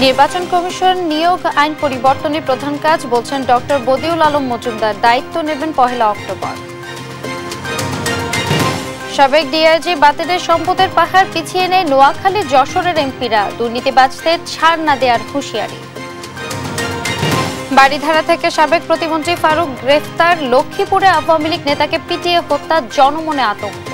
নির্বাচন কমিশন নিয়োগ আইন পরিবর্তনের প্রধান কাজ বলছেন ডক্টর বদিউল আলম মজুমদার। দায়িত্ব নেবেন 1 অক্টোবর। সাবেক ডিআইজি বাতিলের সম্পদের পাহাড় পিছিয়ে নেয় নোয়াখালী যশোরের এমপিরা। দুর্নীতিবাজদের ছাড় না দেওয়ার হুঁশিয়ারি। বাড়িধারা থেকে সাবেক প্রতিমন্ত্রী ফারুক গ্রেফতার। লক্ষ্মীপুরে আওয়ামী লীগ নেতাকে পিটিয়ে হত্যা, জনমনে আতঙ্ক।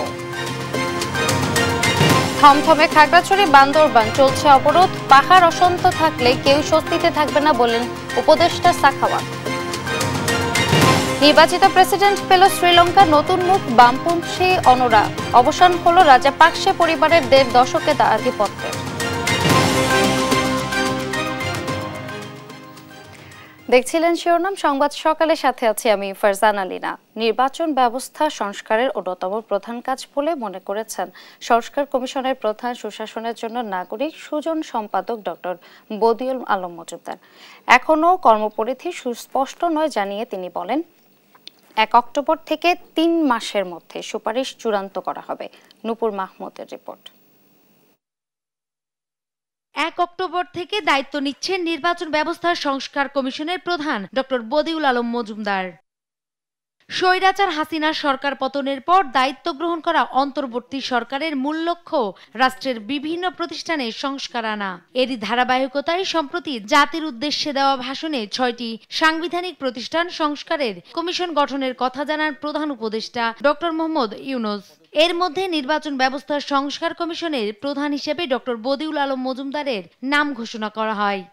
থমথমে খাগড়াছড়ি বান্দরবান, চলছে অবরোধ। পাহাড় অশান্ত থাকলে কেউ স্বস্তিতে থাকবে না বলেন উপদেষ্টা সাখাওয়াত। নির্বাচিত প্রেসিডেন্ট পেল শ্রীলঙ্কা নতুন মুখ বামপন্থী অনরা। অবসান হলো রাজাপাকসে পরিবারের 1.5 দশকের আধিপত্যের। দেখছিলেন শিরোনাম সংবাদ সকালের সাথে আছি আমি ফারজানা লিনা। নির্বাচন ব্যবস্থা সংস্কারের অন্যতম প্রধান কাজ বলে মনে করেছেন সংস্কার কমিশনের প্রধান সুশাসনের জন্য নাগরিক সুজন সম্পাদক ডক্টর বদিউল আলম মজুমদার। এখনও কর্মপরিধি সুস্পষ্ট নয় জানিয়ে তিনি বলেন 1 অক্টোবর থেকে 3 মাসের মধ্যে সুপারিশ চূড়ান্ত করা হবে। নূপুর মাহমুদের রিপোর্ট। 1 অক্টোবর থেকে দায়িত্ব নিচ্ছেন নির্বাচন ব্যবস্থা সংস্কার কমিশনের প্রধান ডক্টর বদিউল আলম মজুমদার। স্বৈরাচার হাসিনার সরকার পতনের পর দায়িত্ব গ্রহণ করা অন্তর্বর্তী সরকারের মূল লক্ষ্য রাষ্ট্রের বিভিন্ন প্রতিষ্ঠানে সংস্কার আনা। এরই ধারাবাহিকতায় সম্প্রতি জাতির উদ্দেশ্যে দেওয়া ভাষণে 6টি সাংবিধানিক প্রতিষ্ঠান সংস্কারের কমিশন গঠনের কথা জানান প্রধান উপদেষ্টা ডক্টর মোহাম্মদ ইউনূস। এর মধ্যে নির্বাচন ব্যবস্থা সংস্কার কমিশনের প্রধান হিসেবে ডক্টর বদিউল আলম মজুমদারের নাম ঘোষণা করা হয়।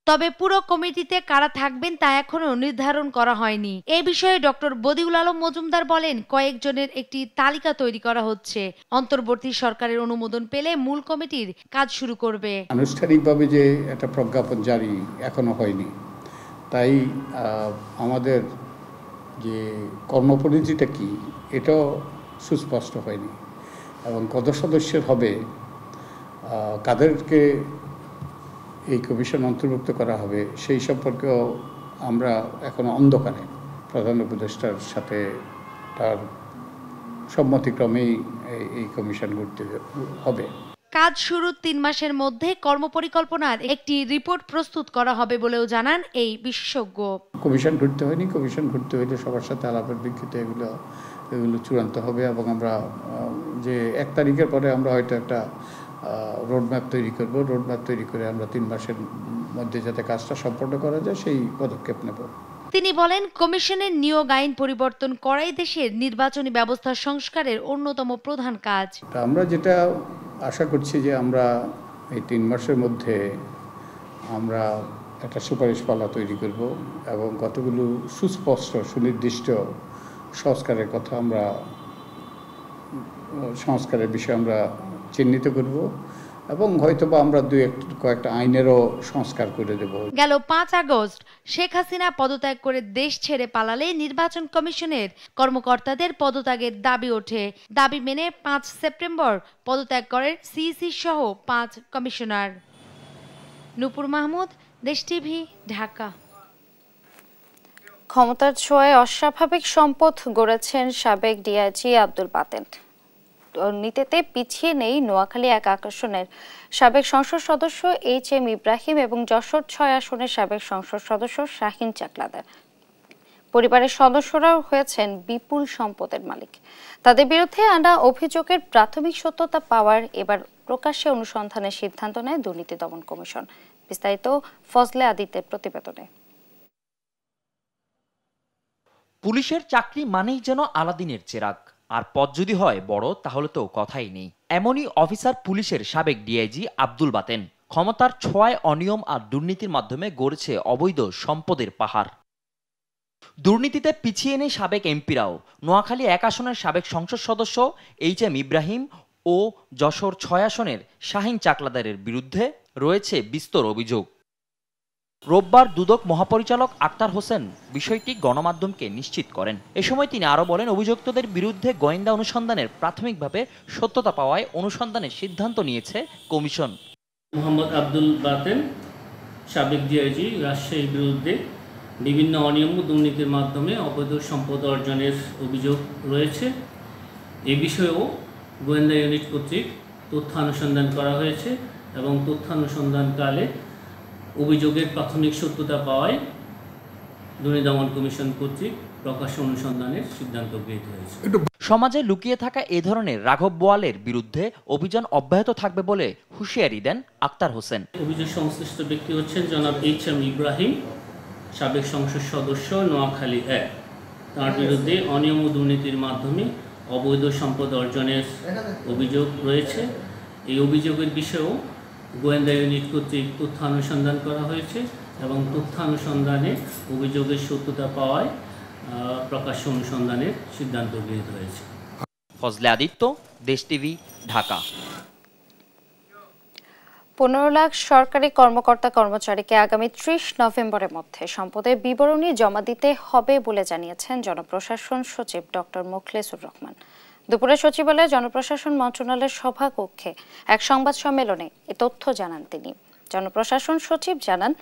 তবে পুরো কমিটিতে কারা থাকবেন তা এখনো নির্ধারণ করা হয়নি। এ বিষয়ে ডক্টর বদিউল আলম মজুমদার বলেন, কয়েকজনের একটি তালিকা তৈরি করা হচ্ছে। অন্তর্বর্তী সরকারের অনুমোদন পেলে মূল কমিটির কাজ শুরু করবে। আনুষ্ঠানিকভাবে যে একটা প্রজ্ঞাপন জারি এখনো হয়নি, তাই আমাদের যে কর্মপরিধিটা কি এটাও সুস্পষ্ট হয়নি এবং কত সদস্যের হবে, কাদেরকে এই কমিশন অন্তর্ভুক্ত করা হবে সেই সম্পর্কেও আমরা এখনো অন্ধকারে। প্রধান উপদেষ্টার সাথে তার সম্মতিক্রমেই এই কমিশন গঠিত হবে। কাজ শুরুর 3 মাসের মধ্যে কর্মপরিকল্পনার একটি রিপোর্ট প্রস্তুত করা হবে বলেও জানান এই বিশেষজ্ঞ। কমিশন ঘটতে হয়নি, কমিশন ঘটতে হইলে সবার সাথে আলাপের ভিত্তিতে এগুলো চূড়ান্ত হবে এবং আমরা যে 1 তারিখের পরে আমরা হয়তো একটা রোডম্যাপ তৈরি করব। রোডম্যাপ তৈরি করে আমরা 3 মাসের মধ্যে যাতে কাজটা সম্পন্ন করা যায় সেই পদক্ষেপ নেব। তিনি বলেন, কমিশনের নিয়োগ আইন পরিবর্তন করাই দেশের নির্বাচনী ব্যবস্থা সংস্কারের অন্যতম প্রধান কাজ। আমরা যেটা আশা করছি যে আমরা এই 3 মাসের মধ্যে আমরা একটা সুপারিশপালা তৈরি করব এবং কতগুলো সুস্পষ্ট সুনির্দিষ্ট সংস্কারের কথা আমরা সংস্কারের বিষয়ে আমরা চিহ্নিত করব এবং হয়তোবা আমরা কয়েকটা আইনেরও সংস্কার করে দেব। গেল 5 আগস্ট শেখ হাসিনা পদত্যাগ করে দেশ ছেড়ে পালালে নির্বাচন কমিশনের কর্মকর্তাদের পদত্যাগের দাবি ওঠে। দাবি মেনে 5 সেপ্টেম্বর পদত্যাগ করেন সিইসি সহ 5 কমিশনার। নূপুর মাহমুদ, দেশ টিভি, ঢাকা। ক্ষমতার ছোঁয়ায় অস্বাভাবিক সম্পদ গড়েছেন সাবেক ডিআইজি আব্দুল বাতেন। দুর্নীতিতে পিছিয়ে নেই নোয়াখালী 1 আসনের সাবেক সংসদ সদস্য HM ইব্রাহিম এবং যশোর 6 আসনের সাবেক সংসদ সদস্য শাহিন চাকলাদার। পরিবারের সদস্যরাও হয়েছেন বিপুল সম্পদের মালিক। তাদের বিরুদ্ধে আনা অভিযোগের প্রাথমিক সত্যতা পাওয়ার এবার প্রকাশ্যে অনুসন্ধানের সিদ্ধান্ত নেয় দুর্নীতি দমন কমিশন। বিস্তারিত ফজলে আদিত্যের প্রতিবেদনে। পুলিশের চাকরি মানেই যেন আলাদিনের চেরাগ, আর পদ যদি হয় বড় তাহলে তো কথাই নেই। এমনই অফিসার পুলিশের সাবেক ডিআইজি আব্দুল বাতেন। ক্ষমতার ছোঁয়ায় অনিয়ম আর দুর্নীতির মাধ্যমে গড়েছে অবৈধ সম্পদের পাহাড়। দুর্নীতিতে পিছিয়ে নেই সাবেক এমপিরাও। নোয়াখালী 1 আসনের সাবেক সংসদ সদস্য HM ইব্রাহিম ও যশোর 6 আসনের শাহিন চাকলাদারের বিরুদ্ধে রয়েছে বিস্তর অভিযোগ। রোববার দুদক মহাপরিচালক আক্তার হোসেন বিষয়টি গণমাধ্যমকে নিশ্চিত করেন। এ সময় তিনি আরও বলেন, অভিযুক্তদের বিরুদ্ধে গোয়েন্দা অনুসন্ধানের প্রাথমিকভাবে সত্যতা পাওয়ায় অনুসন্ধানের সিদ্ধান্ত নিয়েছে কমিশন। মোহাম্মদ আব্দুল বাতেন সাবেক ডিআইজি রাজশাহীর বিরুদ্ধে বিভিন্ন অনিয়ম ও দুর্নীতির মাধ্যমে অবৈধ সম্পদ অর্জনের অভিযোগ রয়েছে। এ বিষয়েও গোয়েন্দা ইউনিট কর্তৃক তথ্য অনুসন্ধান করা হয়েছে এবং তথ্য অনুসন্ধানকালে অভিযোগের প্রাথমিক সত্যতা পাওয়ায় দুর্নীতি দমন কমিশন কর্তৃক প্রকাশ্য অনুসন্ধানের সিদ্ধান্ত গৃহীত হয়েছে। সমাজে লুকিয়ে থাকা এ ধরনের রাঘব বোয়ালের বিরুদ্ধে অভিযান অব্যাহত থাকবে বলে হুঁশিয়ারি দেন আক্তার হোসেন। অভিযোগ সংশ্লিষ্ট ব্যক্তি হচ্ছেন জনাব এইচ.এম. ইব্রাহিম, সাবেক সংসদ সদস্য, নোয়াখালী ১। তার বিরুদ্ধে অনিয়ম ও দুর্নীতির মাধ্যমে অবৈধ সম্পদ অর্জনের অভিযোগ রয়েছে। এই অভিযোগের বিষয়েও গোয়েন্দা ইউনিট কর্তৃক তথ্যানুসন্ধান করা হয়েছে এবং তথ্যানুসন্ধানে অভিযোগের সত্যতা পাওয়ায় প্রকাশ্য অনুসন্ধানের সিদ্ধান্ত গৃহীত হয়েছে। ফজলে আদিত্য, দেশ টিভি, ঢাকা। 15 লাখ সরকারি কর্মকর্তা কর্মচারীকে আগামী 30 নভেম্বরের মধ্যে সম্পদের বিবরণী জমা দিতে হবে বলে জানিয়েছেন জনপ্রশাসন সচিব ডক্টর মোখলেসুর রহমান। দুপুরে সচিবালয়ে জনপ্রশাসন মন্ত্রণালয়ের সভাকক্ষে এক সংবাদ সম্মেলনে এ তথ্য জানান তিনি। জনপ্রশাসন সচিব জানান,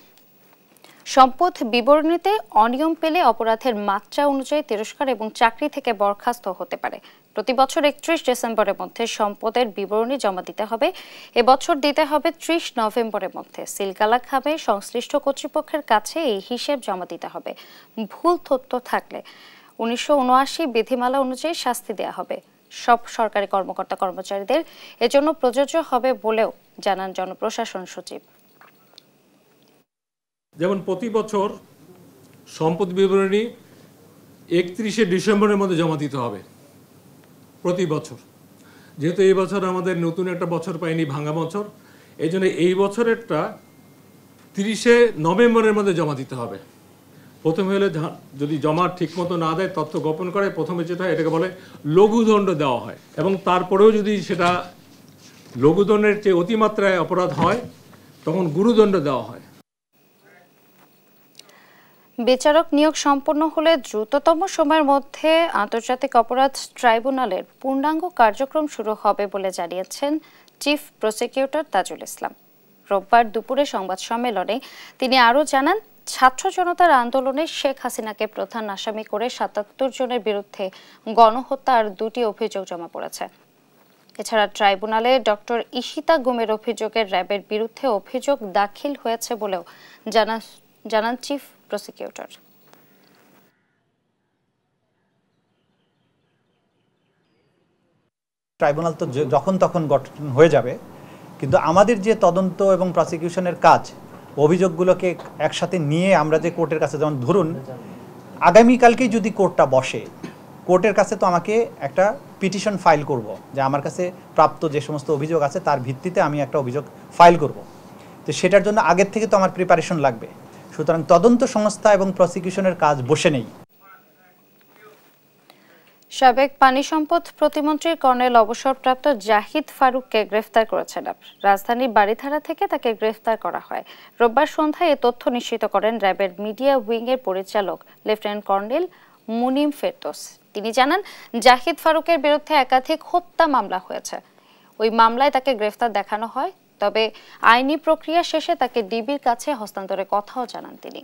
সম্পদ বিবরণীতে অনিয়ম পেলে অপরাধের মাত্রা অনুযায়ী তিরস্কার এবং চাকরি থেকে বরখাস্ত হতে পারে। প্রতি বছর 31 ডিসেম্বরের মধ্যে সম্পদের বিবরণী জমা দিতে হবে। এবছর দিতে হবে 30 নভেম্বরের মধ্যে। সিলগালা খামে সংশ্লিষ্ট কর্তৃপক্ষের কাছে এই হিসেব জমা দিতে হবে। ভুল তথ্য থাকলে 1979 বিধিমালা অনুযায়ী শাস্তি দেওয়া হবে। সব সরকারি কর্মকর্তা কর্মচারীদের এজন্য প্রযোজ্য হবে বলেও জানান জনপ্রশাসন সচিব। যেমন প্রতি বছর সম্পদ বিবরণী 31শে ডিসেম্বরের মধ্যে জমা দিতে হবে প্রতি বছর। যেহেতু এই বছর আমাদের নতুন একটা বছর পাইনি, ভাঙা বছর, এই জন্য এই বছরেরটা 30শে নভেম্বরের মধ্যে জমা দিতে হবে। প্রথমে হলে যদি জমা ঠিকমতো না দেয়, তথ্য গোপন করে, প্রথমে যেটা হয় এটাকে বলে লঘুদণ্ড দেওয়া হয়, এবং তারপরেও যদি সেটা লঘুদণ্ডের চেয়ে অতিমাত্রায় অপরাধ হয় তখন গুরুদণ্ড দেওয়া হয়। বিচারক নিয়োগ সম্পন্ন হলে দ্রুততম সময়ের মধ্যে আন্তর্জাতিক অপরাধ ট্রাইব্যুনালের পূর্ণাঙ্গ কার্যক্রম শুরু হবে বলে জানিয়েছেন চিফ প্রসিকিউটর তাজুল ইসলাম। রোববার দুপুরে সংবাদ সম্মেলনে তিনি আরও জানান, ছাত্র জনতার আন্দোলনে শেখ হাসিনাকে প্রধান আসামি করে 77 জনের বিরুদ্ধে গণহত্যার 2টি অভিযোগ জমা পড়েছে। এছাড়া ট্রাইব্যুনালে ডক্টর ইশিতা গুমের অভিযোগের র্যাবের বিরুদ্ধে অভিযোগ দাখিল হয়েছে বলেও জানান চিফ প্রসিকিউটর। ট্রাইব্যুনাল তো যখন তখন গঠন হয়ে যাবে, কিন্তু আমাদের যে তদন্ত এবং প্রসিকিউশনের কাজ, অভিযোগগুলোকে একসাথে নিয়ে আমরা যে কোর্টের কাছে, যেমন ধরুন আগামীকালকেই যদি কোর্টটা বসে, কোর্টের কাছে তো আমাকে একটা পিটিশন ফাইল করব যে আমার কাছে প্রাপ্ত যে সমস্ত অভিযোগ আছে তার ভিত্তিতে আমি একটা অভিযোগ ফাইল করব। তো সেটার জন্য আগের থেকে তো আমার প্রিপারেশন লাগবে। সুতরাং তদন্ত সংস্থা এবং প্রসিকিউশনের কাজ বসে নেই। সাবেক পানি সম্পদ প্রতিমন্ত্রী কর্নেল অবসরপ্রাপ্ত জাহিদ ফারুককে গ্রেফতার করেছে র্যাব। রাজধানীর বাড়িধারা থেকে তাকে গ্রেফতার করা হয়। রোববার সন্ধ্যায় এ তথ্য নিশ্চিত করেন র্যাবের মিডিয়া উইংয়ের পরিচালক লেফটেন্যান্ট কর্নেল মুনিম ফেরদৌস। তিনি জানান, জাহিদ ফারুকের বিরুদ্ধে একাধিক হত্যা মামলা হয়েছে। ওই মামলায় তাকে গ্রেফতার দেখানো হয়, তবে আইনি প্রক্রিয়া শেষে তাকে ডিবির কাছে হস্তান্তরের কথাও জানান তিনি।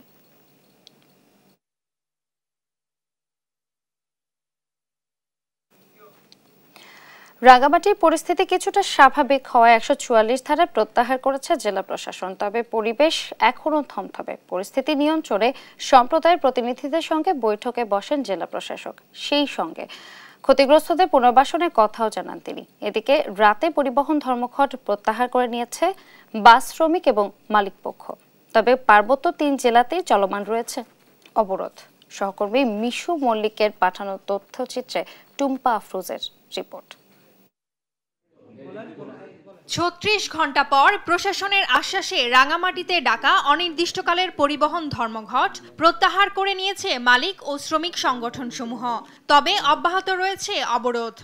রাঙ্গামাটির পরিস্থিতি কিছুটা স্বাভাবিক হওয়ায় 144 ধারা প্রত্যাহার করেছে জেলা প্রশাসন। তবে পরিবেশ এখনও থমথমে। পরিস্থিতি নিয়ন্ত্রণে সম্প্রদায়ের প্রতিনিধিদের সঙ্গে বৈঠকে বসেন জেলা প্রশাসক। সেই সঙ্গে ক্ষতিগ্রস্তদের পুনর্বাসনের কথাও জানান তিনি। এদিকে রাতে পরিবহন ধর্মঘট প্রত্যাহার করে নিয়েছে বাস শ্রমিক এবং মালিক পক্ষ। তবে পার্বত্য 3 জেলাতেই চলমান রয়েছে অবরোধ। সহকর্মী মিশু মল্লিকের পাঠানো তথ্যচিত্রে টুম্পা আফরোজের রিপোর্ট। 36 ঘন্টা পর প্রশাসনের আশ্বাসে রাঙামাটিতে ডাকা অনির্দিষ্টকালের পরিবহন ধর্মঘট প্রত্যাহার করে নিয়েছে মালিক ও শ্রমিক সংগঠনসমূহ। তবে অব্যাহত রয়েছে অবরোধ।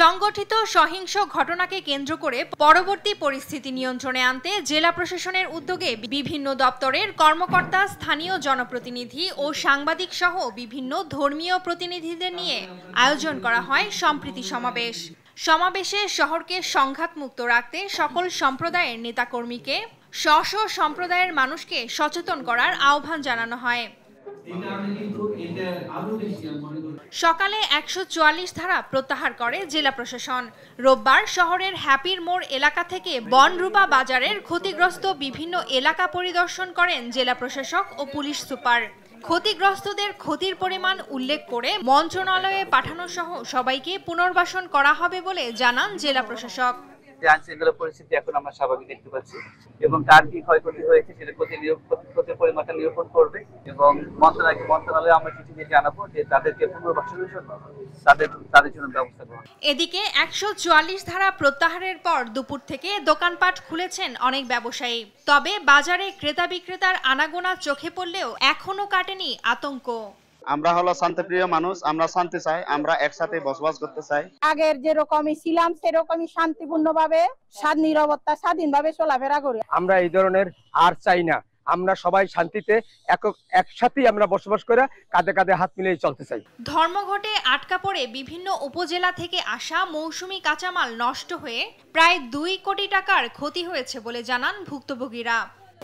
সংগঠিত সহিংস ঘটনাকে কেন্দ্র করে পরবর্তী পরিস্থিতি নিয়ন্ত্রণে আনতে জেলা প্রশাসনের উদ্যোগে বিভিন্ন দপ্তরের কর্মকর্তা, স্থানীয় জনপ্রতিনিধি ও সাংবাদিক সহ বিভিন্ন ধর্মীয় প্রতিনিধিদের নিয়ে আয়োজন করা হয় সম্প্রীতি সমাবেশ। সমাবেশে শহরকে সংঘাতমুক্ত রাখতে সকল সম্প্রদায়ের নেতাকর্মীকে স্ব সম্প্রদায়ের মানুষকে সচেতন করার আহ্বান জানানো হয়। সকালে ১৪৪ ধারা প্রত্যাহার করে জেলা প্রশাসন। রোববার শহরের হ্যাপির মোড় এলাকা থেকে বনরূপা বাজারের ক্ষতিগ্রস্ত বিভিন্ন এলাকা পরিদর্শন করেন জেলা প্রশাসক ও পুলিশ সুপার। ক্ষতিগ্রস্তদের ক্ষতির পরিমাণ উল্লেখ করে মন্ত্রণালয়ে পাঠানো সহ সবাইকে পুনর্বাসন করা হবে বলে জানান জেলা প্রশাসক। আইনশৃঙ্খলা পরিস্থিতি এখন আমরা স্বাভাবিক দেখতে পাচ্ছি এবং কার কি ক্ষয়ক্ষতি হয়েছে সেটা ক্ষতির পরিমাণটা নিরূপণ করবে এবং মন্ত্রণালয়ে আমরা চিঠি দিয়ে জানাবো যে তাদেরকে পুনর্বাসনের জন্য তাদের জন্য ব্যবস্থা করা। এদিকে ১৪৪ ধারা প্রত্যাহারের পর দুপুর থেকে দোকানপাট খুলেছেন অনেক ব্যবসায়ী। তবে বাজারে ক্রেতা বিক্রেতার আনাগোনা চোখে পড়লেও এখনো কাটেনি আতঙ্ক। আমরা হলো শান্তিপ্রিয় মানুষ, আমরা শান্তি চাই, আমরা একসাথে বসবাস করতে চাই। আগের যেরকমই ছিলাম সেরকমই শান্তিপূর্ণভাবে নীরবতা স্বাধীনভাবে চলাফেরা করি। আমরা এই ধরনের আর চাই না। আমরা সবাই শান্তিতে একসাথে আমরা বসবাস করে কাঁধে কাঁধে হাত মিলিয়ে চলতে চাই। ধর্মঘটে আটকা পড়ে বিভিন্ন উপজেলা থেকে আসা মৌসুমি কাঁচামাল নষ্ট হয়ে প্রায় ২ কোটি টাকার ক্ষতি হয়েছে বলে জানান ভুক্তভোগীরা।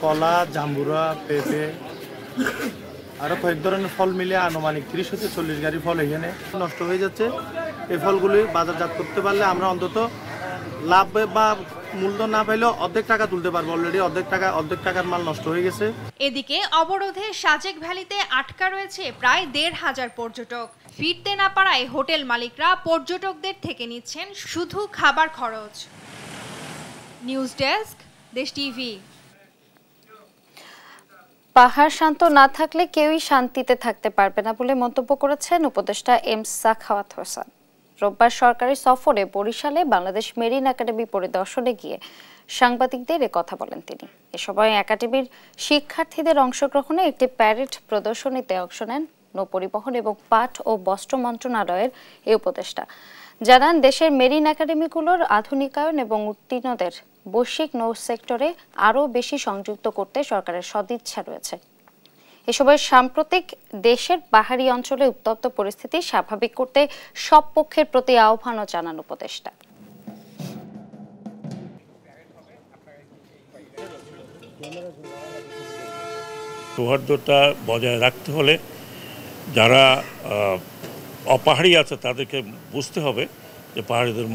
কলা, জাম্বুরা, পেঁপে আরো কয়েক ধরনের ফল মিলে আনুমানিক ৩০ থেকে ৪০ গাড়ি ফল এখানে নষ্ট হয়ে যাচ্ছে। এই ফলগুলি বাজারজাত করতে পারলে আমরা অন্তত লাভ বা মূলধন না পাইলেও অর্ধেক টাকা তুলতে পারবো। অলরেডি অর্ধেক টাকার মাল নষ্ট হয়ে গেছে। এদিকে অবরোধে সাজেক ভ্যালিতে আটকা রয়েছে প্রায় ১৫০০ পর্যটক। ফিরতে না পারায় হোটেল মালিকরা পর্যটকদের থেকে নিচ্ছেন শুধু খাবার খরচ। নিউজ ডেস্ক, দেশ টিভি। পাহাড় শান্ত না থাকলে কেউই শান্তিতে থাকতে পারবে না বলে মন্তব্য করেছেন উপদেষ্টা এম সাখাওয়াত হোসেন। রোববার সরকারি সফরে বরিশালে বাংলাদেশ মেরিন একাডেমি পরিদর্শনে গিয়ে সাংবাদিকদের কথা বলেন তিনি। এ সময় একাডেমির শিক্ষার্থীদের অংশগ্রহণে একটি প্যারেড প্রদর্শনীতে অংশ নেন নৌপরিবহন এবং পাট ও বস্ত্র মন্ত্রণালয়ের এই উপদেষ্টা। জানান, দেশের মেরিন একাডেমিগুলোর আধুনিকায়ন এবং উত্তীর্ণদের বৈশ্বিক নৌ সেক্টরে আরও বেশি সংযুক্ত করতে সরকারের সদিচ্ছা রয়েছে। এ সময় সাম্প্রতিক দেশের পাহাড়ি অঞ্চলে উত্তপ্ত পরিস্থিতি স্বাভাবিক করতে সব পক্ষের প্রতি আহ্বানও জানান উপদেষ্টা। সৌহার্দ্যতা বজায় রাখতে হলে যারা অপাহাড়ি আছে তাদেরকে বুঝতে হবে যে পাহাড়িদের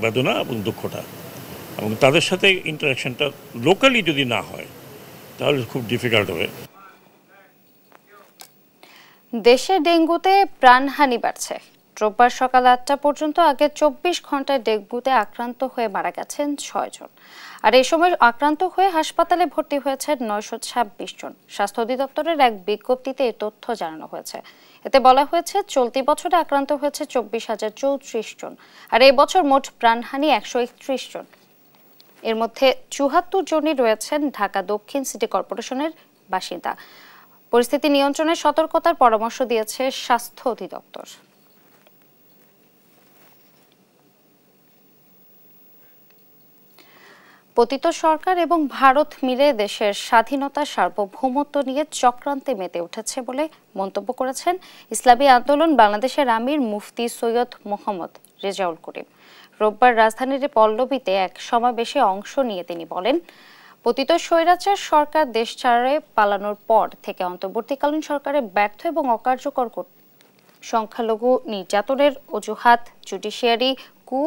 বেদনা এবং দুঃখটা, এবং তাদের সাথে ইন্টারাকশনটা লোকালি যদি না হয় তাহলে খুব ডিফিকাল্ট হবে। দেশে ডেঙ্গুতে প্রাণহানি বাড়ছে। রোববার সকাল ৮টা পর্যন্ত আগে ২৪ ঘন্টায় ডেঙ্গুতে আক্রান্ত হয়ে মারা গেছেন ৬ জন। আর এই সময় আক্রান্ত হয়ে হাসপাতালে ভর্তি হয়েছেন ৯২৬ জন। স্বাস্থ্য অধিদপ্তরের এক বিজ্ঞপ্তিতে এই তথ্য জানানো হয়েছে। এতে বলা হয়েছে চলতি বছরে আক্রান্ত হয়েছে ২৪,০৩৪ জন। আর এই বছর মোট প্রাণহানি ১৩১ জন। এর মধ্যে ৭৪ জনই রয়েছেন ঢাকা দক্ষিণ সিটি কর্পোরেশনের বাসিন্দা। পরিস্থিতি নিয়ন্ত্রণে সতর্কতার পরামর্শ দিয়েছে স্বাস্থ্য অধিদপ্তর। পতিত সরকার এবং ভারত মিলে দেশের স্বাধীনতা সার্বভৌমত্ব নিয়ে চক্রান্তে মেতে উঠেছে বলে মন্তব্য করেছেন ইসলামী আন্দোলন বাংলাদেশের আমির মুফতি সৈয়দ মোহাম্মদ রেজাউল করিম। রোববার রাজধানীর পল্লবীতে এক সমাবেশে অংশ নিয়ে তিনি বলেন, পতিত স্বৈরাচার সরকার দেশ ছাড়ে পালানোর পর থেকে অন্তর্বর্তীকালীন সরকারের ব্যর্থ এবং অকার্যকর সংখ্যালঘু নির্যাতনের অজুহাত, জুডিশিয়ারি কু,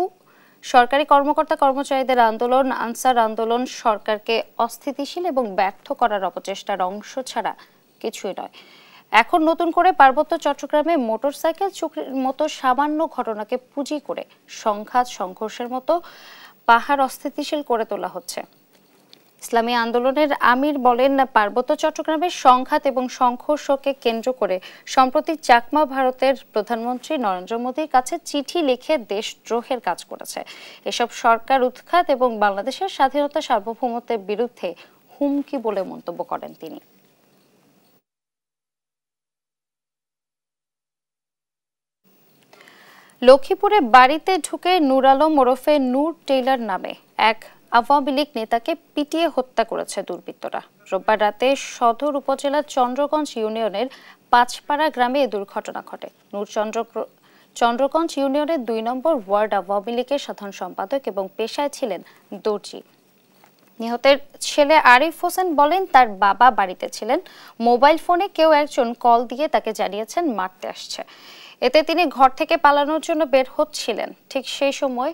সরকারি কর্মকর্তা কর্মচারীদের আন্দোলন, আনসার আন্দোলন সরকারকে অস্থিতিশীল এবং ব্যর্থ করার অপচেষ্টার অংশ ছাড়া কিছুই নয়। এখন নতুন করে পার্বত্য চট্টগ্রামে মোটরসাইকেল চুরির মতো সামান্য ঘটনাকে পুঁজি করে সংঘাত সংঘর্ষের মতো পাহাড় অস্থিতিশীল করে তোলা হচ্ছে। ইসলামী আন্দোলনের আমির বলেন, পার্বত্য চট্টগ্রামের সংঘাত এবং সংঘর্ষকে কেন্দ্র করে সম্প্রতি চাকমা ভারতের প্রধানমন্ত্রী নরেন্দ্র মোদীর কাছে চিঠি লিখে দেশদ্রোহের কাজ করেছে। এসব সরকার উৎখাত এবং বাংলাদেশের স্বাধীনতা সার্বভৌমত্বের বিরুদ্ধে হুমকি বলে মন্তব্য করেন তিনি। লক্ষ্মীপুরে বাড়িতে ঢুকে নূর আলম ওরফে নূর টেইলর নামে এক আওয়ামী লীগ নেতাকে পিটিয়ে হত্যা করেছে দুর্বৃত্তরা। রোববার রাতে সদর উপজেলার চন্দ্রগঞ্জ ইউনিয়নের পাঁচপাড়া গ্রামে এই দুর্ঘটনা ঘটে। নূর চন্দ্রগঞ্জ ইউনিয়নের ২ নম্বর ওয়ার্ড আওয়ামী লীগের সাধারণ সম্পাদক এবং পেশায় ছিলেন দর্জি। নিহতের ছেলে আরিফ হোসেন বলেন, তার বাবা বাড়িতে ছিলেন। মোবাইল ফোনে কেউ একজন কল দিয়ে তাকে জানিয়েছেন মারতে আসছে। এতে তিনি ঘর থেকে পালানোর জন্য বের হচ্ছিলেন। ঠিক সেই সময়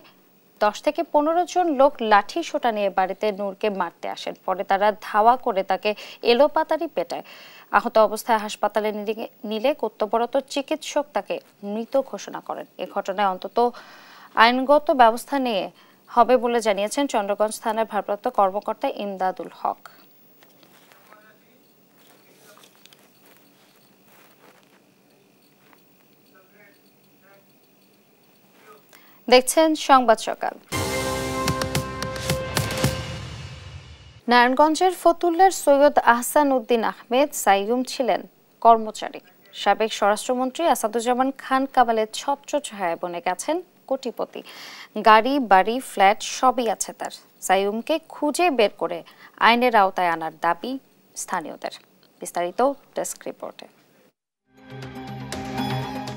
10 থেকে 15 জন লোক লাঠি সোঁটা নিয়ে বাড়িতে নূরকে মারতে আসেন। পরে তারা ধাওয়া করে তাকে এলোপাতাড়ি পেটায়। আহত অবস্থায় হাসপাতালে নিলে কর্তব্যরত চিকিৎসক তাকে মৃত ঘোষণা করেন। এ ঘটনায় অন্তত আইনগত ব্যবস্থা নিয়ে হবে বলে জানিয়েছেন চন্দ্রগঞ্জ থানার ভারপ্রাপ্ত কর্মকর্তা ইমদাদুল হক। দেখছেন সংবাদ সকাল। নারায়ণগঞ্জের ফতুল্লার সৈয়দ আহসান উদ্দিন আহমেদ সাইয়ুম ছিলেন কর্মচারী। সাবেক স্বরাষ্ট্রমন্ত্রী আসাদুজ্জামান খান কামালের ছত্রছায়ায় বনে গেছেন কোটিপতি। গাড়ি, বাড়ি, ফ্ল্যাট সবই আছে তার। সাইয়ুমকে খুঁজে বের করে আইনের আওতায় আনার দাবি স্থানীয়দের। বিস্তারিত ডেস্ক রিপোর্টে।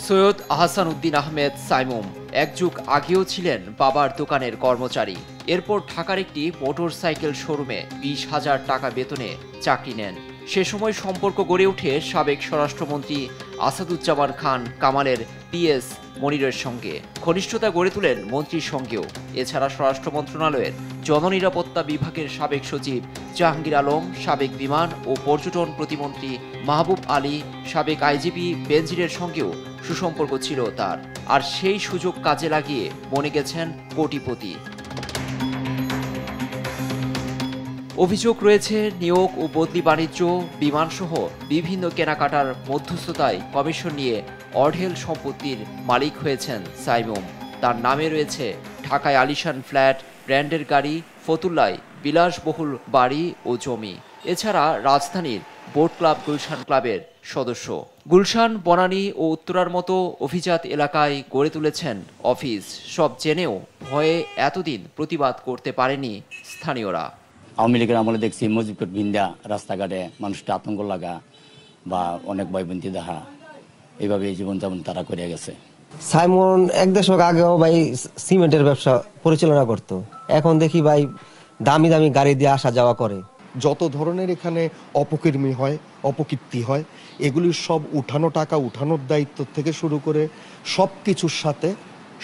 সৈয়দ আহসান উদ্দিন আহমেদ সাইমুম এক যুগ আগেও ছিলেন বাবার দোকানের কর্মচারী। এরপর ঢাকার একটি মোটরসাইকেল শোরুমে 20,000 টাকা বেতনে চাকরি নেন। সে সময় সম্পর্ক গড়ে ওঠে সাবেক স্বরাষ্ট্রমন্ত্রী আসাদুজ্জামান খান কামালের পিএস মনিরের সঙ্গে। ঘনিষ্ঠতা গড়ে তোলেন মন্ত্রীর সঙ্গেও। এছাড়া স্বরাষ্ট্র মন্ত্রণালয়ের জননিরাপত্তা বিভাগের সাবেক সচিব জাহাঙ্গীর আলম, সাবেক বিমান ও পর্যটন প্রতিমন্ত্রী মাহবুব আলী, সাবেক আইজিপি বেনজিরের সঙ্গেও সুসম্পর্ক ছিল তার। আর সেই সুযোগ কাজে লাগিয়ে বনে গেছেন কোটিপতি। অভিযোগ রয়েছে নিয়োগ ও বদলি বাণিজ্য, বিমানসহ বিভিন্ন কেনাকাটার মধ্যস্থতায় কমিশন নিয়ে অঢেল সম্পত্তির মালিক হয়েছেন সাইমুম। তার নামে রয়েছে ঢাকায় আলিশান ফ্ল্যাট, ব্র্যান্ডের গাড়ি, ফতুল্লায় বিলাসবহুল বাড়ি ও জমি। এছাড়া রাজধানীর বোট ক্লাব গুলশান ক্লাবের সদস্য। গুলশান, বনানী ও উত্তরার মতো অভিজাত এলাকায় গড়ে তুলেছেন অফিস। সব জেনেও ভয়ে এতদিন প্রতিবাদ করতে পারেনি স্থানীয়রা। আওয়ামী লীগের আমলে দেখছি মসজিদ ভিন্দা রাস্তাঘাটে মানুষটা আতঙ্ক লাগা বা অনেক ভয়ভীতি দেখা, এইভাবে জীবনযাপন তারা করে গেছে। সাইমন এক দশক আগেও ভাই সিমেন্টের ব্যবসা পরিচালনা করত, এখন দেখি ভাই দামি দামি গাড়ি দিয়ে আসা যাওয়া করে। যত ধরনের এখানে অপকর্মী হয়, অপকীর্তি হয়, এগুলির সব উঠানো টাকা উঠানোর দায়িত্ব থেকে শুরু করে সব কিছুর সাথে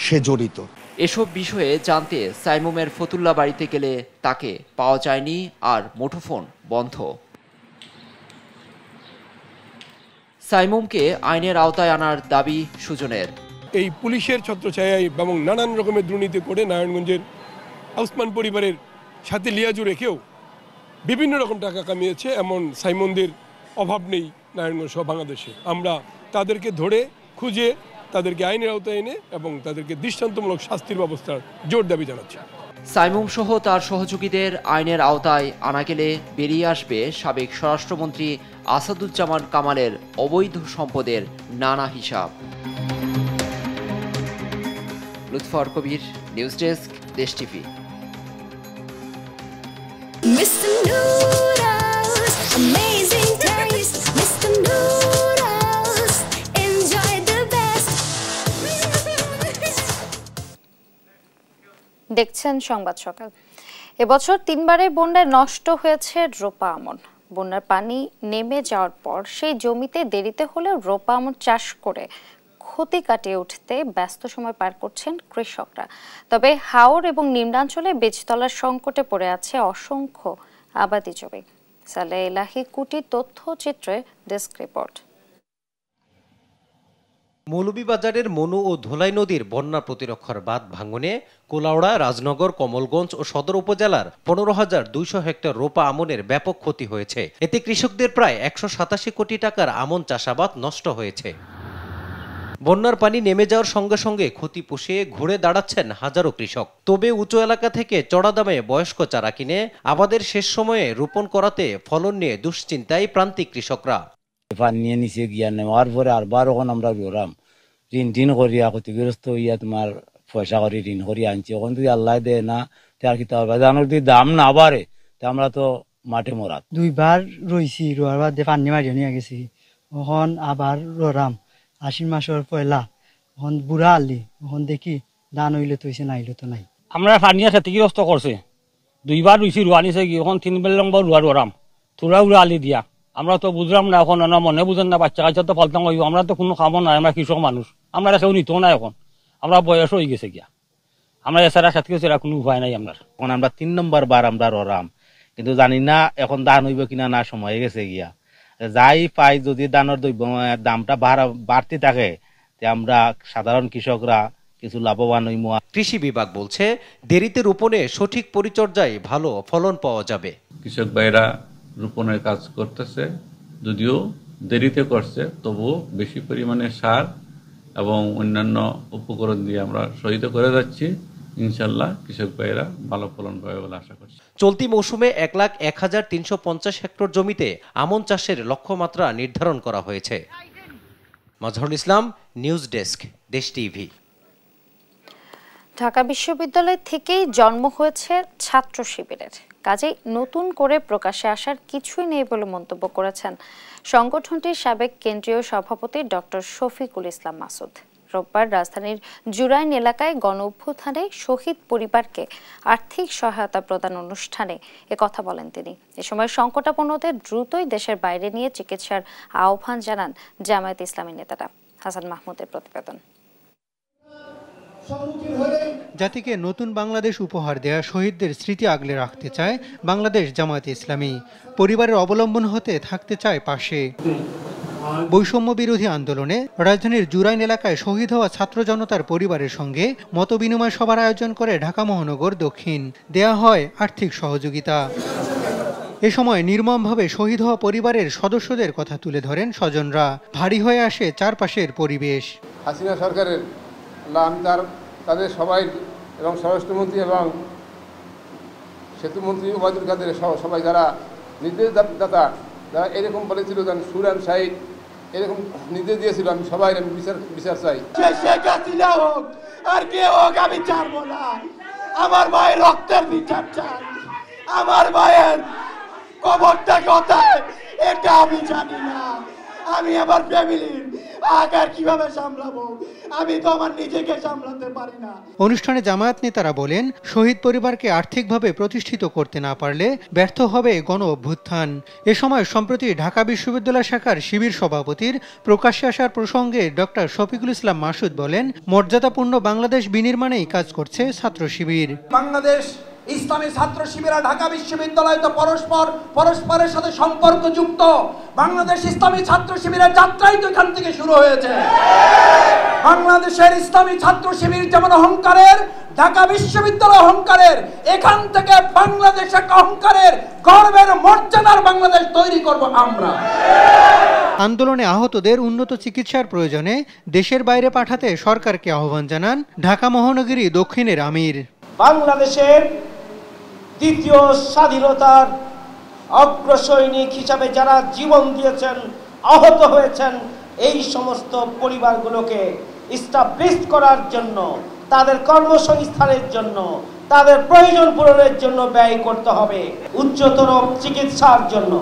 সে জড়িত। এসব বিষয়ে জানতে সাইমুমের ফতুল্লা বাড়িতে গেলে তাকে পাওয়া যায়নি, আর মুঠোফোন বন্ধ। সাইমুমকে আইনের আওতায় আনার দাবি সুজনের। এই পুলিশের ছত্রছায়ায় এবং নানান রকমের দুর্নীতি করে নারায়ণগঞ্জের ওসমান পরিবারের সাথে লিয়াজু রেখেও বিভিন্ন রকম টাকা কামিয়েছে এমন সাইমনদের অভাব নেই নারায়ণগঞ্জ সহ বাংলাদেশে। আমরা তাদেরকে ধরে খুঁজে তাদেরকে আইনের আওতায় এনে এবং তাদেরকে দৃষ্টান্তমূলক শাস্তির ব্যবস্থার জোর দাবি জানাচ্ছি। সাইমুম সহ তার সহযোগীদের আইনের আওতায় আনা গেলে বেরিয়ে আসবে সাবেক স্বরাষ্ট্রমন্ত্রী আসাদুজ্জামান কামালের অবৈধ সম্পদের নানা হিসাব। লুৎফর কবির, নিউজ ডেস্ক, দেশ টিভি। দেখছেন সংবাদ সকাল। এবছর 3 বারে বন্যায় নষ্ট হয়েছে রোপা আমন। বন্যার পানি নেমে যাওয়ার পর সেই জমিতে দেরিতে হলেও রোপা আমন চাষ করে ক্ষতি কাটিয়ে উঠতে ব্যস্ত সময় পার করছেন কৃষকরা। তবে হাওর এবং নিম্নাঞ্চলে বীজতলার সংকটে পড়ে আছে অসংখ্য আবাদি জমি। সালে এলাহি কুটির তথ্যচিত্রে ডেস্ক রিপোর্ট। মৌলভীবাজারের মনু ও ধোলাই নদীর বন্যা প্রতিরক্ষার বাঁধ ভাঙনে কোলাউড়া, রাজনগর, কমলগঞ্জ ও সদর উপজেলার 15,200 হেক্টর রোপা আমনের ব্যাপক ক্ষতি হয়েছে। এতে কৃষকদের প্রায় 187 কোটি টাকার আমন চাষাবাদ নষ্ট হয়েছে। বন্যার পানি নেমে যাওয়ার সঙ্গে সঙ্গে ক্ষতি পুষিয়ে ঘুরে দাঁড়াচ্ছেন হাজারো কৃষক। তবে উঁচু এলাকা থেকে চড়া দামে বয়স্ক চারা কিনে আবাদের শেষ সময়ে রোপণ করাতে ফলন নিয়ে দুশ্চিন্তায় প্রান্তিক কৃষকরা। নিয়ে নিচে গিয়া নেওয়ার পরে আরবার ওখান আমরা রোরাম ঋণ করিয়া ক্ষতিগ্রস্ত হইয়া তোমার পয়সা করে ঋণ করিয়া আনছি। ওখান যদি আল্লাহ দেয় না তার কি জানোর যদি দাম না বাড়ে তা আমরা তো মাঠে মরা। 2 বার রইছি, রোয়ার বাদ পানি মারিয়ে নিয়ে গেছি। ওখান আবার রোরাম আশ্বিন মাসের পয়লা, ওখান বুড়া আলি, ওখান দেখি ধান হইলে তো হইছে, না হইলে তো নাই। আমরা পানিয়া ক্ষতিগ্রস্ত করছে, 2 বার রইছি রোয়া নিছে কি, ওখান 3 বেলা লম্বা রোয়া রোরাম তোরা উড়া আলি দিয়া। আমরা তো বুঝলাম না, এখন মনে বুঝেন না, বাচ্চা কাচ্চা তো পাল্টাং হইব। আমরা তো কোনো খাবো না, আমরা কৃষক মানুষ। আমরা কেউ নিত না এখন, আমরা বয়স হয়ে গেছে গিয়া, আমরা এছাড়া সাথে কোনো উপায় নাই আমরা। এখন আমরা 3 নম্বর বার আমরা ররাম, কিন্তু জানি না এখন দান হইব কিনা, না সময় গেছে গিয়া। যাই পাই যদি দানের দামটা বাড়তে থাকে, আমরা সাধারণ কৃষকরা কিছু লাভবান হইব। কৃষি বিভাগ বলছে দেরিতে রোপণে সঠিক পরিচর্যায় ভালো ফলন পাওয়া যাবে। কৃষক ভাইরা রোপণের কাজ করতেছে, যদিও দেরিতে করছে, তবুও বেশি পরিমাণে সার এবং অন্যান্য উপকরণ দিয়ে আমরা সহায়তা করে যাচ্ছি। ইনশাল্লাহ কৃষক ভাইরা ভালো ফলন পাবে বলে আশা করছি। চলতি মৌসুমে 1,01,350 হেক্টর জমিতে আমন চাষের লক্ষ্যমাত্রা নির্ধারণ করা হয়েছে। মাজহারুল ইসলাম, নিউজ ডেস্ক, দেশ টিভি। ঢাকা বিশ্ববিদ্যালয় থেকেই জন্ম হয়েছে ছাত্র শিবিরের, কাজেই নতুন করে প্রকাশ্যে আসার কিছুই নেই বলে মন্তব্য করেছেন সংগঠনটির সাবেক কেন্দ্রীয় সভাপতি ডক্টর শফিকুল ইসলাম মাসুদ। রোববার রাজধানীর জুরাইন এলাকায় গণঅভ্যুত্থানে শহীদ পরিবারকে আর্থিক সহায়তা প্রদান অনুষ্ঠানে একথা বলেন তিনি। এ সময় সংকটাপন্নদের দ্রুতই দেশের বাইরে নিয়ে চিকিৎসার আহ্বান জানান জামায়াত ইসলামী নেতারা। হাসান মাহমুদের প্রতিবেদন। জাতিকে নতুন বাংলাদেশ উপহার দেয়া শহীদদের স্মৃতি আগলে রাখতে চায় বাংলাদেশ জামায়াতে ইসলামী। পরিবারের অবলম্বন হতে থাকতে চায় পাশে। বৈষম্য বিরোধী আন্দোলনে রাজধানীর জুরাইন এলাকায় শহীদ হওয়া ছাত্র জনতার পরিবারের সঙ্গে মতবিনিময় সভার আয়োজন করে ঢাকা মহানগর দক্ষিণ। দেয়া হয় আর্থিক সহযোগিতা। এ সময় নির্মমভাবে শহীদ হওয়া পরিবারের সদস্যদের কথা তুলে ধরেন স্বজনরা। ভারী হয়ে আসে চারপাশের পরিবেশ। হাসিনা সরকারের তাদের সবাই এবং স্বরাষ্ট্রমন্ত্রী এবং সেতুমন্ত্রী ওবায়দুল কাদের সবাই যারা নির্দেশদাতা, যারা এরকম বলেছিল সুরান সাহিদ এরকম নির্দেশ দিয়েছিল, আমি সবাই বিচার চাই। হোক আর কে হোক আমি ছাড়বো না। আমার মায়ের রক্তের বিচার চাই। আমার মায়ের কবরটা কোথায় এটা আমি জানি না। আমি আমার ফ্যামিলির আগার কিভাবে সামলাবো, আমি তো আমার নিজেকে সামলাতে পারি না। অনুষ্ঠানে জামায়াত নেতারা বলেন, শহীদ পরিবারকে আর্থিকভাবে প্রতিষ্ঠিত করতে না পারলে ব্যর্থ হবে গণ অভ্যুত্থান। এ সময় সম্প্রতি ঢাকা বিশ্ববিদ্যালয় শাখার শিবির সভাপতির প্রকাশ্যে আসার প্রসঙ্গে ডক্টর শফিকুল ইসলাম মাসুদ বলেন, মর্যাদাপূর্ণ বাংলাদেশ বিনির্মাণেই কাজ করছে ছাত্র শিবির। বাংলাদেশ ইসলামী ছাত্র শিবির ঢাকা বিশ্ববিদ্যালয় তো পরস্পরের সাথে সম্পর্কযুক্ত। বাংলাদেশ ইসলামী ছাত্র শিবিরের যাত্রাই তো এখান থেকে শুরু হয়েছে। বাংলাদেশের ইসলামী ছাত্র শিবির যেমন অহংকারের, ঢাকা বিশ্ববিদ্যালয় অহংকারের, এখান থেকে বাংলাদেশ একটা অহংকারের গর্বের মর্যাদার বাংলাদেশ তৈরি করব আমরা। আন্দোলনে আহতদের উন্নত চিকিৎসার প্রয়োজনে দেশের বাইরে পাঠাতে সরকারকে আহ্বান জানান ঢাকা মহানগরী দক্ষিণের আমির। বাংলাদেশের দ্বিতীয় স্বাধীনতার অগ্রসৈনিক হিসাবে যারা জীবন দিয়েছেন, আহত হয়েছেন, এই সমস্ত পরিবারগুলোকে এস্টাবলিশ করার জন্য, তাদের কর্মসংস্থানের জন্য, তাদের প্রয়োজন পূরণের জন্য ব্যয় করতে হবে। উচ্চতর চিকিৎসার জন্য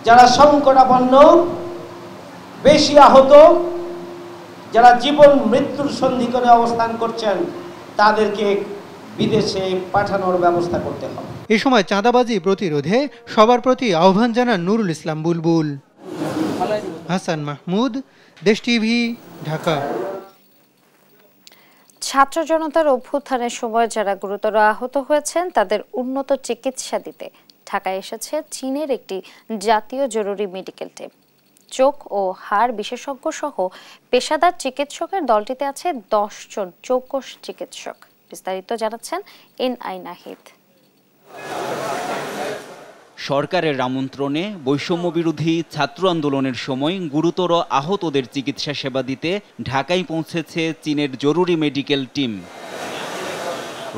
যারা সংকটাপন্ন, বেশি আহত, যারা জীবন মৃত্যুর সন্ধিক্ষণে অবস্থান করছেন, তাদেরকে বিদেশে পাঠানোর ব্যবস্থা করতে হবে। এ সময় চাঁদাবাজি প্রতিরোধে সবার প্রতি আহ্বান জানান নুরুল ইসলাম বুলবুল। হাসান মাহমুদ, দেশ টিভি, ঢাকা। ছাত্র জনতার অভ্যুত্থানের সময় যারা গুরুতর আহত হয়েছেন তাদের উন্নত চিকিৎসা দিতে ঢাকায় এসেছে চীনের একটি জাতীয় জরুরি মেডিকেল টিম। চোখ ও হাড় বিশেষজ্ঞ সহ পেশাদার চিকিৎসকের দলটিতে আছে 10 জন চৌকস চিকিৎসক। বিস্তারিত জানাচ্ছেন এনআই নাহিদ। সরকারের আমন্ত্রণে বৈষম্য বিরোধী ছাত্র আন্দোলনের সময় গুরুতর আহতদের চিকিৎসা সেবা দিতে ঢাকায় পৌঁছেছে চীনের জরুরি মেডিকেল টিম।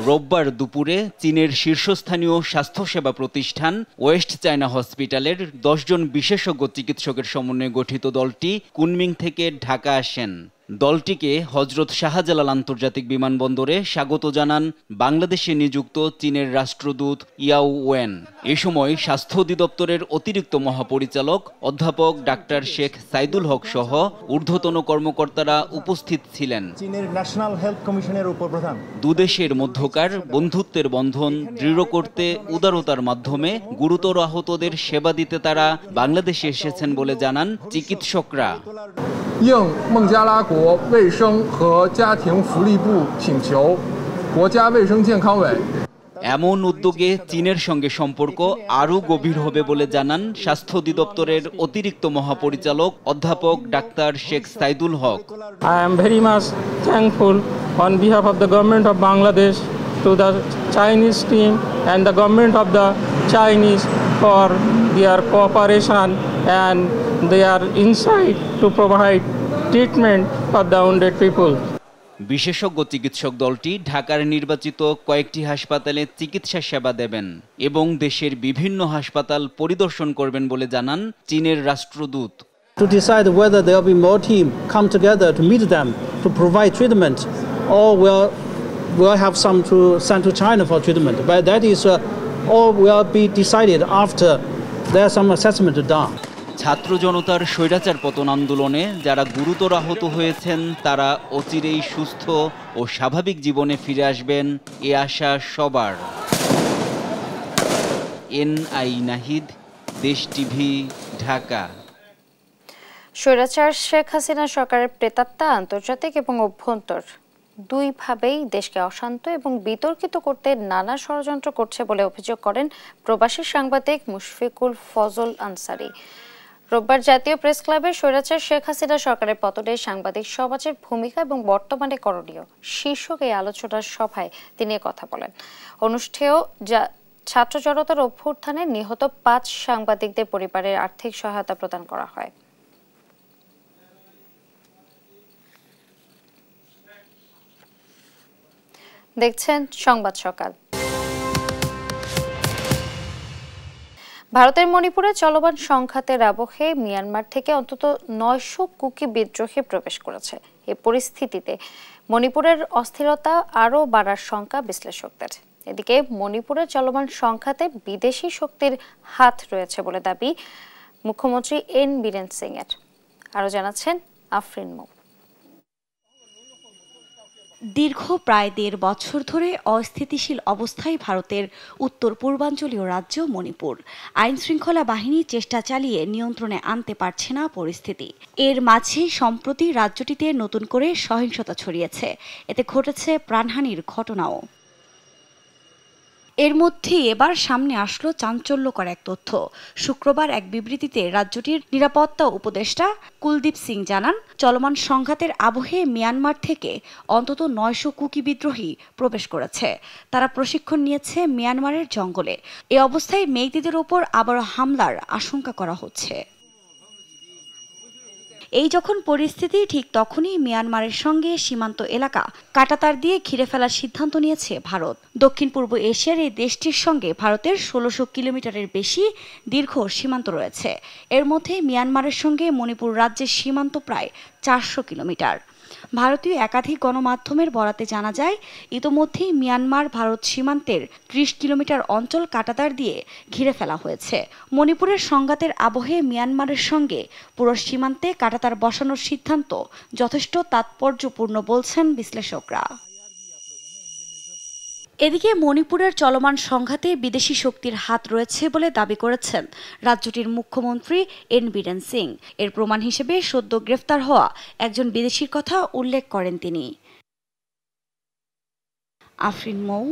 রোববার দুপুরে চীনের শীর্ষস্থানীয় স্বাস্থ্যসেবা প্রতিষ্ঠান ওয়েস্ট চায়না হসপিটালের 10 জন বিশেষজ্ঞ চিকিৎসকের সমন্বয়ে গঠিত দলটি কুনমিং থেকে ঢাকা আসেন। দলটিকে হযরত শাহজালাল আন্তর্জাতিক বিমানবন্দরে স্বাগত জানান বাংলাদেশে নিযুক্ত চীনের রাষ্ট্রদূত ইয়াও ওয়েন। এ সময় স্বাস্থ্য অধিদপ্তরের অতিরিক্ত মহাপরিচালক অধ্যাপক ডাক্তার শেখ সাইদুল হক সহ ঊর্ধ্বতন কর্মকর্তারা উপস্থিত ছিলেন। চীনের ন্যাশনাল হেলথ কমিশনের উপপ্রধান। দুদেশের মধ্যকার বন্ধুত্বের বন্ধন দৃঢ় করতে উদারতার মাধ্যমে গুরুতর আহতদের সেবা দিতে তারা বাংলাদেশে এসেছেন বলে জানান চিকিৎসকরা। 应孟加拉国卫生和家庭福利部请求，国家卫生健康委 এমন উদ্যোগে চীনের সঙ্গে সম্পর্ক আরও গভীর হবে বলে জানান স্বাস্থ্য অধিদপ্তরের অতিরিক্ত মহাপরিচালক অধ্যাপক doctor Sheikh Saidul Haque. I am very much thankful on behalf of the government of Bangladesh to the Chinese team and the government of the Chinese for their cooperation and their insight to provide treatment for the wounded people. বিশেষজ্ঞ চিকিৎসক দলটি ঢাকার নির্বাচিত কয়েকটি হাসপাতালে চিকিৎসা সেবা দেবেন এবং দেশের বিভিন্ন হাসপাতাল পরিদর্শন করবেন বলে জানান চীনের রাষ্ট্রদূত। To decide whether there will be more team come together to meet them to provide treatment, or we'll have some to send to China for treatment. But that is all will be decided after there's some assessment done. ছাত্র জনতার স্বৈরাচার পতন আন্দোলনে যারা গুরুতর আহত হয়েছেন তারা অচিরেই সুস্থ ও স্বাভাবিক জীবনে ফিরে আসবেন এ আশা সবার। এনআই নাহিদ, দেশ টিভি, ঢাকা। স্বৈরাচার শেখ হাসিনা সরকারের প্রেতাত্মা আন্তর্জাতিক এবং অভ্যন্তর দুইভাবেই দেশকে অশান্ত এবং বিতর্কিত করতে নানা ষড়যন্ত্র করছে বলে অভিযোগ করেন প্রবাসী সাংবাদিক মুশফিকুল ফজল আনসারী। রোববার জাতীয় প্রেস ক্লাবে স্বৈরাচার শেখ হাসিনা সরকারের পতনে সাংবাদিক সমাজের ভূমিকা এবং বর্তমানে করণীয় শীর্ষক এই আলোচনার সভায় তিনি কথা বলেন। অনুষ্ঠেয় ছাত্র জনতার অভ্যুত্থানে নিহত 5 সাংবাদিকদের পরিবারের আর্থিক সহায়তা প্রদান করা হয়। দেখছেন সংবাদ সকাল। ভারতের মণিপুরে চলমান সংঘাতের আবহে মিয়ানমার থেকে অন্তত 900 কুকি বিদ্রোহী প্রবেশ করেছে। এই পরিস্থিতিতে মণিপুরের অস্থিরতা আরও বাড়ার শঙ্কা বিশ্লেষকদের। এদিকে মণিপুরে চলমান সংঘাতে বিদেশি শক্তির হাত রয়েছে বলে দাবি মুখ্যমন্ত্রী এন বীরেন সিং এর। আরও জানাচ্ছেন আফরিন মৌ। দীর্ঘ প্রায় 1.5 বছর ধরে অস্থিতিশীল অবস্থায় ভারতের উত্তর পূর্বাঞ্চলীয় রাজ্য মণিপুর। আইন শৃঙ্খলা বাহিনী চেষ্টা চালিয়ে নিয়ন্ত্রণে আনতে পারছে না পরিস্থিতি। এর মাঝে সম্প্রতি রাজ্যটিতে নতুন করে সহিংসতা ছড়িয়েছে, এতে ঘটেছে প্রাণহানির ঘটনাও। এর মধ্যে এবার সামনে আসলো চাঞ্চল্যকর এক তথ্য। শুক্রবার এক বিবৃতিতে রাজ্যটির নিরাপত্তা উপদেষ্টা কুলদীপ সিং জানান, চলমান সংঘাতের আবহে মিয়ানমার থেকে অন্তত 900 কুকি বিদ্রোহী প্রবেশ করেছে। তারা প্রশিক্ষণ নিয়েছে মিয়ানমারের জঙ্গলে। এ অবস্থায় মেইতেদের ওপর আবারও হামলার আশঙ্কা করা হচ্ছে। এই যখন পরিস্থিতি, ঠিক তখনই মিয়ানমারের সঙ্গে সীমান্ত এলাকা কাঁটাতার দিয়ে ঘিরে ফেলার সিদ্ধান্ত নিয়েছে ভারত। দক্ষিণ পূর্ব এশিয়ার এই দেশটির সঙ্গে ভারতের 1600 কিলোমিটারের বেশি দীর্ঘ সীমান্ত রয়েছে। এর মধ্যে মিয়ানমারের সঙ্গে মণিপুর রাজ্যের সীমান্ত প্রায় 400 কিলোমিটার। ভারতীয় একাধিক গণমাধ্যমের বরাতে জানা যায়, ইতোমধ্যেই মিয়ানমার ভারত সীমান্তের 30 কিলোমিটার অঞ্চল কাঁটাতার দিয়ে ঘিরে ফেলা হয়েছে। মণিপুরের সংঘাতের আবহে মিয়ানমারের সঙ্গে পুরো সীমান্তে কাঁটাতার বসানোর সিদ্ধান্ত যথেষ্ট তাৎপর্যপূর্ণ বলছেন বিশ্লেষকরা। এদিকে মণিপুরের চলমান সংঘাতে বিদেশি শক্তির হাত রয়েছে বলে দাবি করেছেন রাজ্যটির মুখ্যমন্ত্রী এন বীরেন সিং। এর প্রমাণ হিসেবে সদ্য গ্রেফতার হওয়া একজন বিদেশির কথা উল্লেখ করেন তিনি। আফরিন মৌ,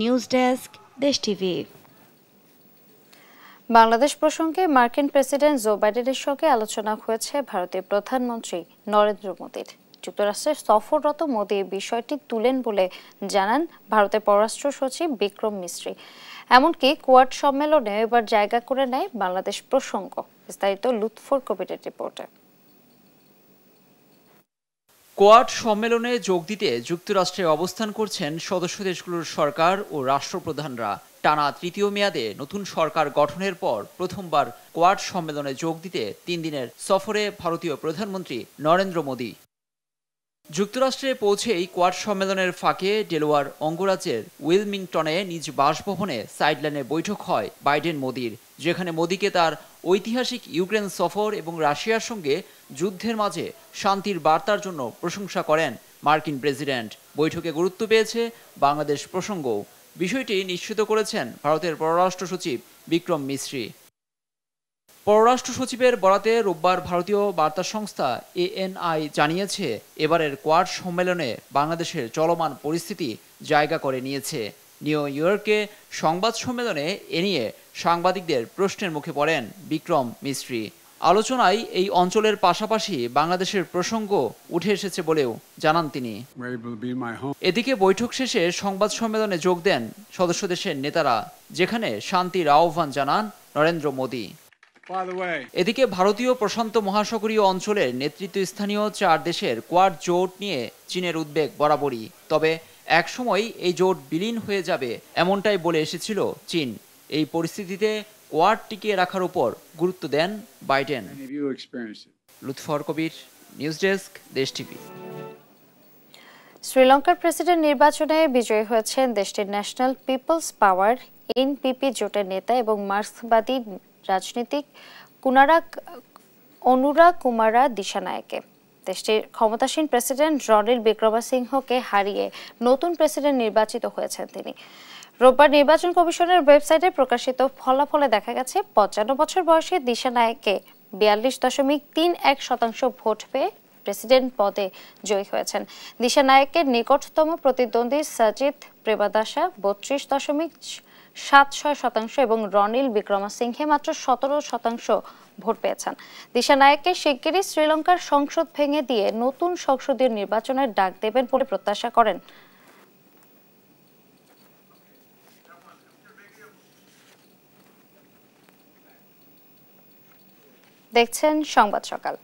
নিউজ ডেস্ক, দেশ টিভি। বাংলাদেশ প্রসঙ্গে মার্কিন প্রেসিডেন্ট জো বাইডেনের সঙ্গে আলোচনা হয়েছে ভারতের প্রধানমন্ত্রী নরেন্দ্র মোদীর। যুক্তরাষ্ট্রে সফররত মোদী বিষয়টি তুলেন বলে জানান ভারতের পররাষ্ট্র সচিব বিক্রম মিশ্রি। এমনকি কোয়াড সম্মেলনে এবার জায়গা করে নেয় বাংলাদেশ প্রসঙ্গ। বিস্তারিত লুৎফর কবিরের রিপোর্টে। কোয়াড সম্মেলনে যোগ দিতে যুক্তরাষ্ট্রে অবস্থান করছেন সদস্য দেশগুলোর সরকার ও রাষ্ট্রপ্রধানরা। টানা 3য় মেয়াদে নতুন সরকার গঠনের পর প্রথমবার কোয়াড সম্মেলনে যোগ দিতে 3 দিনের সফরে ভারতীয় প্রধানমন্ত্রী নরেন্দ্র মোদী। যুক্তরাষ্ট্রে পৌঁছেই কোয়াড সম্মেলনের ফাঁকে ডেলওয়ার অঙ্গরাজ্যের উইলমিংটনে নিজ বাসভবনে সাইডলাইনে বৈঠক হয় বাইডেন মোদীর, যেখানে মোদীকে তার ঐতিহাসিক ইউক্রেন সফর এবং রাশিয়ার সঙ্গে যুদ্ধের মাঝে শান্তির বার্তার জন্য প্রশংসা করেন মার্কিন প্রেসিডেন্ট। বৈঠকে গুরুত্ব পেয়েছে বাংলাদেশ প্রসঙ্গ। বিষয়টি নিশ্চিত করেছেন ভারতের পররাষ্ট্র সচিব বিক্রম মিশ্রি। পররাষ্ট্র সচিবের বরাতে রোববার ভারতীয় বার্তা সংস্থা ANI জানিয়েছে, এবারের কোয়াড সম্মেলনে বাংলাদেশের চলমান পরিস্থিতি জায়গা করে নিয়েছে। নিউ ইয়র্কে সংবাদ সম্মেলনে এ নিয়ে সাংবাদিকদের প্রশ্নের মুখে পড়েন বিক্রম মিস্ত্রি। আলোচনায় এই অঞ্চলের পাশাপাশি বাংলাদেশের প্রসঙ্গ উঠে এসেছে বলেও জানান তিনি। এদিকে বৈঠক শেষে সংবাদ সম্মেলনে যোগ দেন সদস্য দেশের নেতারা, যেখানে শান্তির আহ্বান জানান নরেন্দ্র মোদী। এদিকে ভারতীয় প্রশান্ত মহাসাগরীয় অঞ্চলের নেতৃত্বস্থানীয় 4 দেশের কোয়াড জোট নিয়ে চীনের উদ্বেগ বরাবরই। তবে একসময় এই জোট বিলীন হয়ে যাবে এমনটাই বলে এসেছিল চীন। এই পরিস্থিতিতে কোয়াড টিকিয়ে রাখার উপর গুরুত্ব দেন বাইডেন। লুৎফর কবির, নিউজ ডেস্ক, দেশ টিভি। শ্রীলঙ্কার প্রেসিডেন্ট নির্বাচনে বিজয়ী হয়েছেন দেশটির ন্যাশনাল পিপলস পাওয়ার NPP জোটের নেতা এবং মার্ক্সবাদী রাজনীতিক অনুরা কুমারা দিশানায়েকে। দেশটির ক্ষমতাসীন প্রেসিডেন্ট রনিল বিক্রমসিংহকে হারিয়ে নতুন প্রেসিডেন্ট নির্বাচিত হয়েছেন তিনি। রোববার নির্বাচন কমিশনের ওয়েবসাইটে প্রকাশিত ফলাফলে দেখা গেছে 55 বছর বয়সী দিশানায়েকে 42.31% ভোট পেয়ে প্রেসিডেন্ট পদে জয়ী হয়েছেন। দিশানায়েকের নিকটতম প্রতিদ্বন্দ্বী সাজিদ প্রেমাদাসা 32.76% এবং রনিল বিক্রমসিংহে মাত্র 17% ভোট পেয়েছেন। দিশানায়েকে শিগগিরই শ্রীলঙ্কার সংসদ ভেঙে দিয়ে নতুন সংসদীয় নির্বাচনের ডাক দেবেন বলে প্রত্যাশা করেন। দেখছেন সংবাদ সকাল।